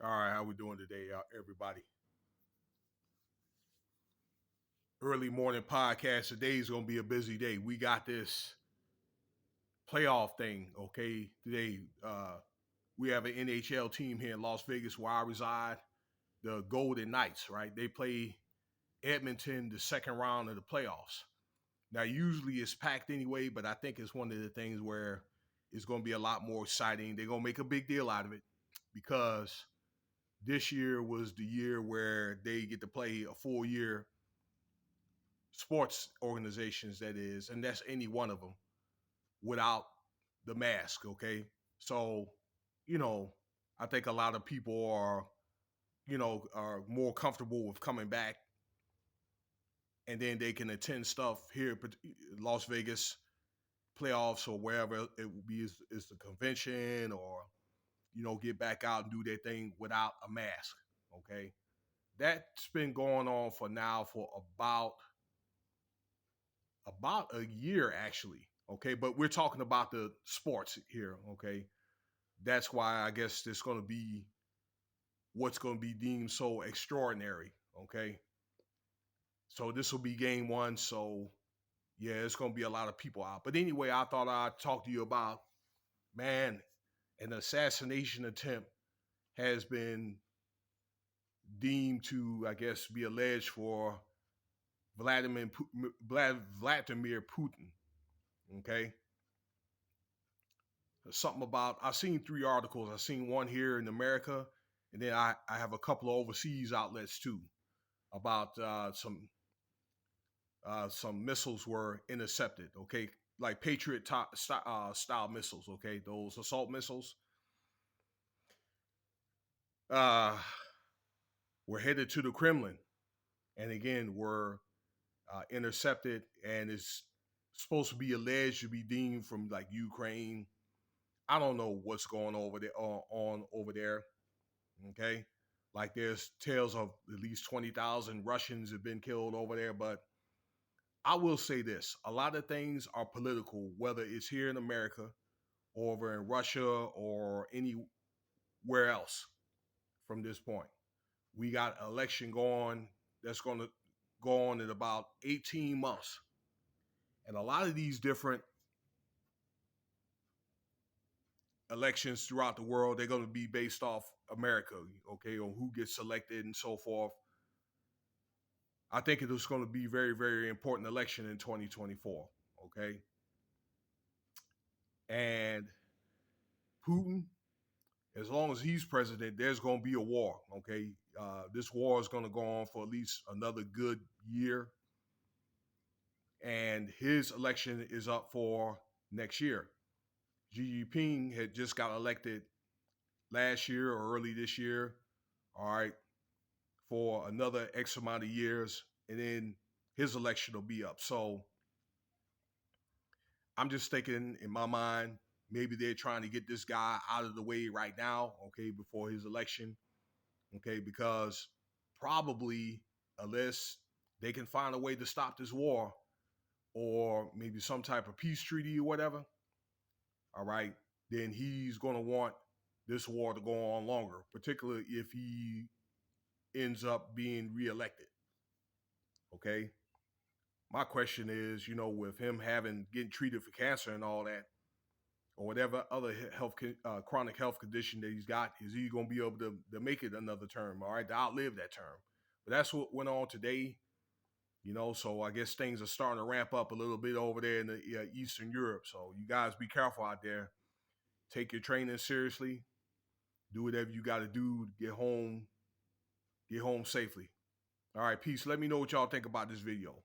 All right, how we doing today, everybody? Early morning podcast. Today is gonna be a busy day. We got this playoff thing. Okay, today we have an NHL team here in Las Vegas where I reside. The Golden Knights, right? They play Edmonton the second round of the playoffs. Now, usually it's packed anyway, but I think it's one of the things where it's going to be a lot more exciting. They're going to make a big deal out of it because this year was the year where they get to play a full year sports organizations, that is, and that's any one of them without the mask. Okay. So, you know, I think a lot of people are more comfortable with coming back, and then they can attend stuff here, Las Vegas playoffs or wherever it will be, is the convention, or, get back out and do their thing without a mask. Okay. That's been going on for about a year, actually. Okay, but we're talking about the sports here. Okay, that's why I guess it's going to be what's going to be deemed so extraordinary. Okay, so this will be game one. So yeah, it's going to be a lot of people out. But anyway, I thought I'd talk to you about, man, an assassination attempt has been deemed to, I guess, be alleged for Vladimir Putin. Okay, something about, I've seen three articles. I've seen one here in America, and then I have a couple of overseas outlets too about some missiles were intercepted. Okay, like Patriot style missiles. Okay, those assault missiles uh, were headed to the Kremlin, and again were intercepted, and is supposed to be alleged to be deemed from like Ukraine. I don't know what's going on over there. Okay, like there's tales of at least 20,000 Russians have been killed over there. But I will say this: a lot of things are political, whether it's here in America, or over in Russia, or anywhere else. From this point, we got an election going that's going to go on in about 18 months, and a lot of these different elections throughout the world, they're going to be based off America, okay, on who gets selected and so forth. I think it was going to be very, very important election in 2024, okay? And Putin, as long as he's president, there's going to be a war, okay? This war is going to go on for at least another good year. And his election is up for next year. Xi Jinping had just got elected last year or early this year, all right, for another X amount of years, and then his election will be up. So I'm just thinking in my mind, maybe they're trying to get this guy out of the way right now, okay, before his election, okay, because probably, unless they can find a way to stop this war, or maybe some type of peace treaty or whatever, all right, then he's going to want this war to go on longer, particularly if he ends up being reelected, okay? My question is, with him getting treated for cancer and all that, or whatever other chronic health condition that he's got, is he going to be able to make it another term, all right, to outlive that term? But that's what went on today, so I guess things are starting to ramp up a little bit over there in the Eastern Europe. So you guys be careful out there. Take your training seriously. Do whatever you got to do to get home safely. All right, peace. Let me know what y'all think about this video.